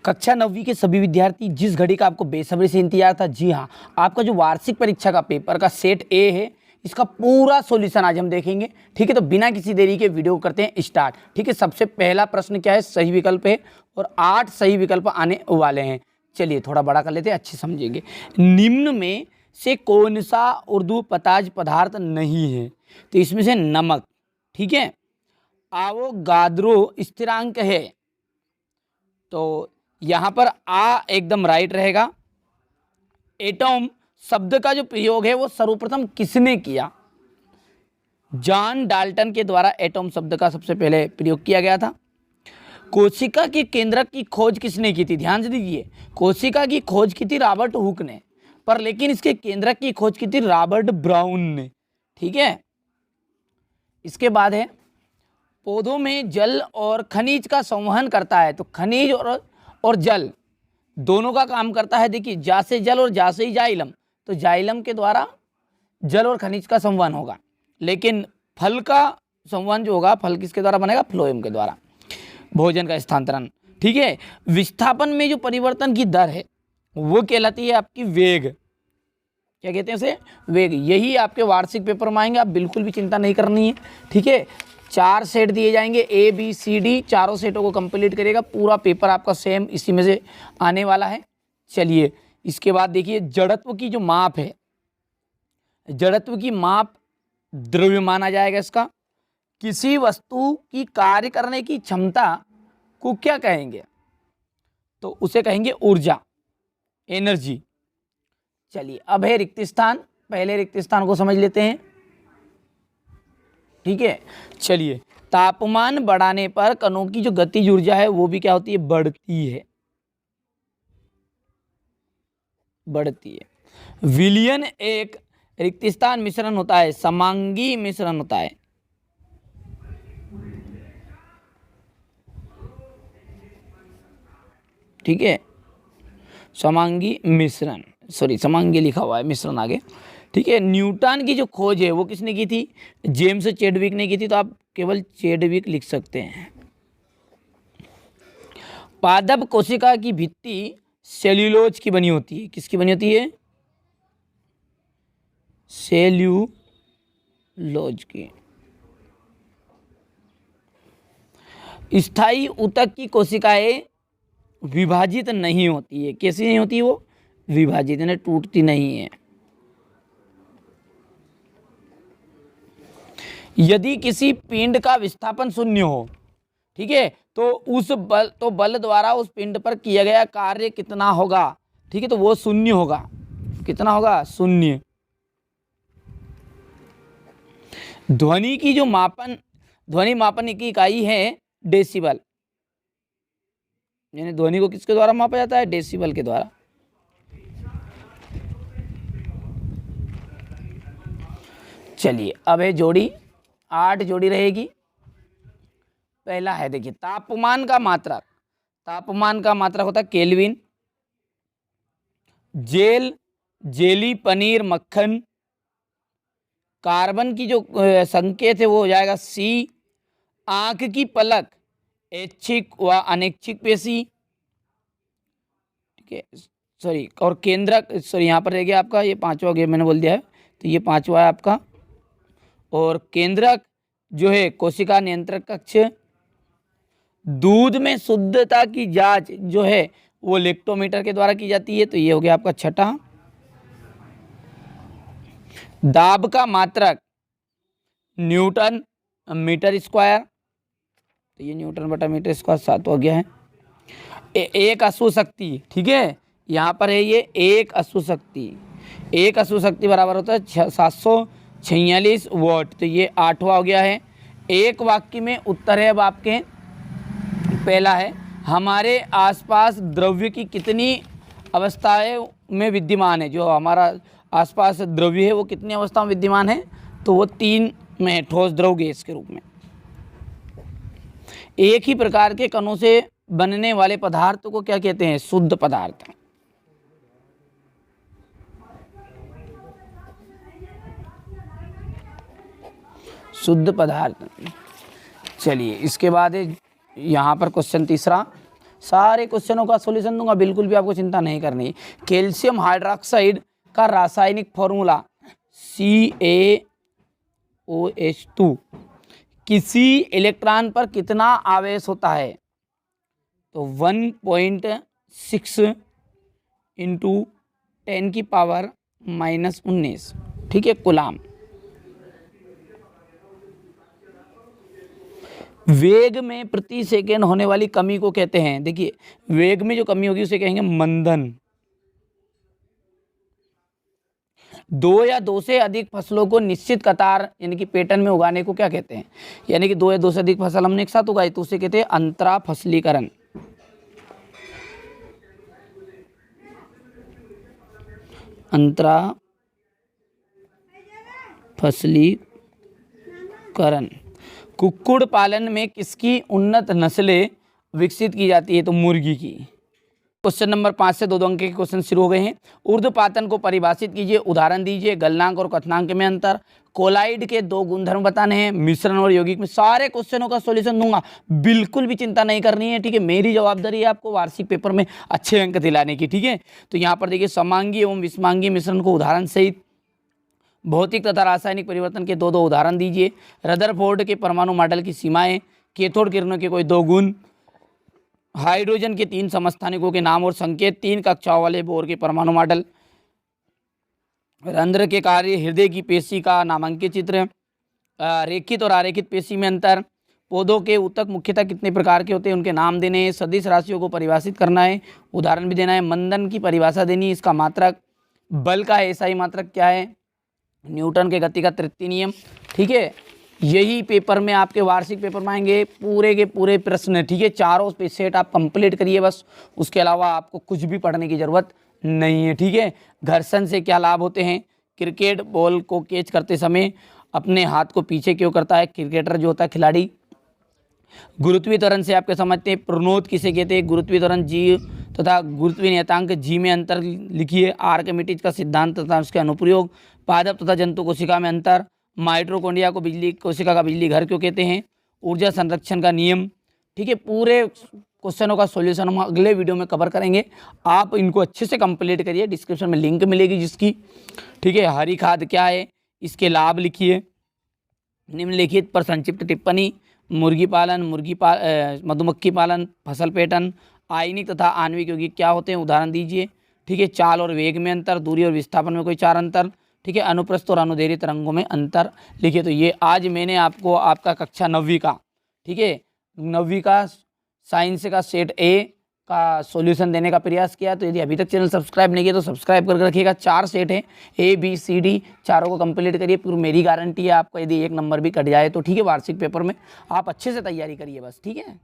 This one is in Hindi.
कक्षा 9वीं के सभी विद्यार्थी, जिस घड़ी का आपको बेसब्री से इंतजार था, जी हाँ, आपका जो वार्षिक परीक्षा का पेपर का सेट ए है, इसका पूरा सॉल्यूशन आज हम देखेंगे। ठीक है, तो बिना किसी देरी के वीडियो करते हैं स्टार्ट। ठीक है, सबसे पहला प्रश्न क्या है, सही विकल्प है और 8 सही विकल्प आने वाले हैं। चलिए थोड़ा बड़ा कर लेते हैं, अच्छे समझेंगे। निम्न में से कौन सा उर्दू पताज पदार्थ नहीं है? तो इसमें से नमक, ठीक है, आवोगाद्रो स्थिरांक है, तो यहाँ पर आ एकदम राइट रहेगा। एटॉम शब्द का जो प्रयोग है वो सर्वप्रथम किसने किया? जॉन डाल्टन के द्वारा एटॉम शब्द का सबसे पहले प्रयोग किया गया था। कोशिका के केंद्रक की खोज किसने की थी? ध्यान से दीजिए, कोशिका की खोज की थी रॉबर्ट हुक ने, पर लेकिन इसके केंद्रक की खोज की थी रॉबर्ट ब्राउन ने। ठीक है, इसके बाद है पौधों में जल और खनिज का संवहन करता है। तो खनिज और जल दोनों का काम करता है। देखिए, जा से जल और जा से ही जाइलम, तो जाइलम के द्वारा जल और खनिज का संवहन होगा, लेकिन फल का संवहन जो होगा, फल किसके द्वारा बनेगा? फ्लोएम के द्वारा, भोजन का स्थानांतरण। ठीक है, विस्थापन में जो परिवर्तन की दर है वो कहलाती है आपकी वेग। क्या कहते हैं उसे? वेग। यही आपके वार्षिक पेपर में आएंगे, आप बिल्कुल भी चिंता नहीं करनी है। ठीक है, 4 सेट दिए जाएंगे, ए बी सी डी, चारों सेटों को कंप्लीट करिएगा, पूरा पेपर आपका सेम इसी में से आने वाला है। चलिए इसके बाद देखिए, जड़त्व की जो माप है, जड़त्व की माप द्रव्य माना जाएगा इसका। किसी वस्तु की कार्य करने की क्षमता को क्या कहेंगे? तो उसे कहेंगे ऊर्जा, एनर्जी। चलिए अब है रिक्त स्थान, पहले रिक्त स्थान को समझ लेते हैं। ठीक है, चलिए, तापमान बढ़ाने पर कणों की जो गतिज ऊर्जा है वो भी क्या होती है? बढ़ती है, बढ़ती है। विलयन एक रिक्त स्थान मिश्रण होता है, समांगी मिश्रण होता है। ठीक है, समांगी मिश्रण, सॉरी समांगी लिखा हुआ है, मिश्रण आगे। ठीक है, न्यूटन की जो खोज है वो किसने की थी? जेम्स चैडविक ने की थी, तो आप केवल चैडविक लिख सकते हैं। पादप कोशिका की भित्ति सेल्यूलोज की बनी होती है। किसकी बनी होती है? सेल्यूलोज की। स्थायी ऊतक की कोशिकाएं विभाजित नहीं होती है। कैसी नहीं होती? वो विभाजित, यानी टूटती नहीं है। यदि किसी पिंड का विस्थापन शून्य हो, ठीक है, तो उस बल द्वारा उस पिंड पर किया गया कार्य कितना होगा? ठीक है, तो वो शून्य होगा। कितना होगा? शून्य। ध्वनि की जो ध्वनि मापन की इकाई है डेसिबल, यानी ध्वनि को किसके द्वारा मापा जाता है? डेसिबल के द्वारा। चलिए अब है जोड़ी, 8 जोड़ी रहेगी। पहला है, देखिए, तापमान का मात्रक। तापमान का मात्रक होता है केल्विन। जेल, जेली, पनीर, मक्खन। कार्बन की जो संकेत है वो हो जाएगा सी। आंख की पलक, ऐच्छिक व अनैच्छिक पेशी। ठीक है, सॉरी, और केंद्रक, सॉरी यहाँ पर रह गया आपका, ये 5वां गया, मैंने बोल दिया है, तो ये 5वां है आपका। और केंद्रक जो है कोशिका नियंत्रक कक्ष। दूध में शुद्धता की जांच जो है वो लेक्टोमीटर के द्वारा की जाती है, तो ये हो गया आपका 6ठा। दाब का मात्रक न्यूटन मीटर स्क्वायर, तो ये न्यूटन बटा मीटर स्क्वायर 7 हो गया है। एक अश्व शक्ति, ठीक है, यहाँ पर है ये एक अश्व शक्ति। एक अश्व शक्ति बराबर होता है 746 वॉट, तो ये 8वां हो गया है। एक वाक्य में उत्तर है अब आपके। पहला है, हमारे आसपास द्रव्य की कितनी अवस्थाएं में विद्यमान है? जो हमारा आसपास द्रव्य है वो कितनी अवस्था में विद्यमान है? तो वो 3 में, ठोस, द्रव, गैस के रूप में। एक ही प्रकार के कणों से बनने वाले पदार्थ को क्या कहते हैं? शुद्ध पदार्थ। शुद्ध पदार्थ। चलिए इसके बाद यहाँ पर क्वेश्चन तीसरा, सारे क्वेश्चनों का सॉल्यूशन दूंगा, बिल्कुल भी आपको चिंता नहीं करनी। कैल्शियम हाइड्रोक्साइड का रासायनिक फॉर्मूला CaOH2, किसी इलेक्ट्रॉन पर कितना आवेश होता है? तो 1.6 इंटू 10⁻⁻19, ठीक है, कूलाम। वेग में प्रति सेकेंड होने वाली कमी को कहते हैं, देखिए वेग में जो कमी होगी उसे कहेंगे मंदन। 2 या 2 से अधिक फसलों को निश्चित कतार यानी कि पैटर्न में उगाने को क्या कहते हैं? यानी कि 2 या 2 से अधिक फसल हमने एक साथ उगाई तो उसे कहते हैं अंतरा फसलीकरण। अंतरा फसलीकरण। कुक्कुट पालन में किसकी उन्नत नस्लें विकसित की जाती है? तो मुर्गी की। क्वेश्चन नंबर 5 से 2 अंक के क्वेश्चन शुरू हो गए हैं। ऊर्ध्वपातन को परिभाषित कीजिए, उदाहरण दीजिए। गलनांक और कथनांक में अंतर। कोलाइड के 2 गुणधर्म बताने हैं, मिश्रण और यौगिक में। सारे क्वेश्चनों का सॉल्यूशन दूंगा, बिल्कुल भी चिंता नहीं करनी है, ठीक है। मेरी जवाबदारी है आपको वार्षिक पेपर में अच्छे अंक दिलाने की, ठीक है। तो यहाँ पर देखिए समांगी एवं विषमांगी मिश्रण को उदाहरण सहित भौतिक तथा रासायनिक परिवर्तन के 2 उदाहरण दीजिए। रदरफोर्ड के परमाणु मॉडल की सीमाएं, कैथोड किरणों के कोई 2 गुण, हाइड्रोजन के 3 समस्थानिकों के नाम और संकेत, 3 कक्षाओं वाले बोर के परमाणु मॉडल, रंध्र के कार्य, हृदय की पेशी का नामांकित चित्र, रेखित और आरेखित पेशी में अंतर, पौधों के ऊतक मुख्यतः कितने प्रकार के होते हैं उनके नाम देने हैं, सदिश राशियों को परिभाषित करना है, उदाहरण भी देना है, मंदन की परिभाषा देनी है, इसका मात्रक, बल का एसआई मात्रक क्या है, न्यूटन के गति का तृतीय नियम, ठीक है। यही पेपर में आपके वार्षिक पेपर में आएंगे पूरे के पूरे प्रश्न, ठीक है। चारों सेट आप कंप्लीट करिए बस, उसके अलावा आपको कुछ भी पढ़ने की जरूरत नहीं है, ठीक है। घर्षण से क्या लाभ होते हैं? क्रिकेट बॉल को कैच करते समय अपने हाथ को पीछे क्यों करता है क्रिकेटर जो होता है खिलाड़ी? गुरुत्वीय त्वरण से आपके समझते हैं प्रणोद किसे कहते हैं? गुरुत्वीय त्वरण जी तथा गुरुत्वीय नियतांक जी में अंतर लिखिए। आर्किमिडीज का सिद्धांत तथा उसके अनुप्रयोग। पादप तथा जंतु कोशिका में अंतर। माइटोकॉन्ड्रिया को बिजली कोशिका का बिजली घर क्यों कहते हैं? ऊर्जा संरक्षण का नियम, ठीक है। पूरे क्वेश्चनों का सॉल्यूशन हम अगले वीडियो में कवर करेंगे, आप इनको अच्छे से कंप्लीट करिए। डिस्क्रिप्शन में लिंक मिलेगी जिसकी, ठीक है। हरी खाद क्या है, इसके लाभ लिखिए। निम्नलिखित पर संक्षिप्त टिप्पणी। मुर्गी पालन, मधुमक्खी पालन, फसल पैटर्न, आयनिक तथा आणविक यौगिक क्या होते हैं, उदाहरण दीजिए, ठीक है। चाल और वेग में अंतर, दूरी और विस्थापन में कोई 4 अंतर, ठीक है। अनुप्रस्थ और अनुदैर्ध्य तरंगों में अंतर लिखिए। तो ये आज मैंने आपको आपका कक्षा 9वीं का, ठीक है, 9वीं का साइंस का सेट ए का सॉल्यूशन देने का प्रयास किया। तो यदि अभी तक चैनल सब्सक्राइब नहीं किया तो सब्सक्राइब करके रखिएगा। 4 सेट है, ABCD, चारों को कंप्लीट करिए। पूरी मेरी गारंटी है आपको, यदि 1 नंबर भी कट जाए तो ठीक है। वार्षिक पेपर में आप अच्छे से तैयारी करिए बस, ठीक है।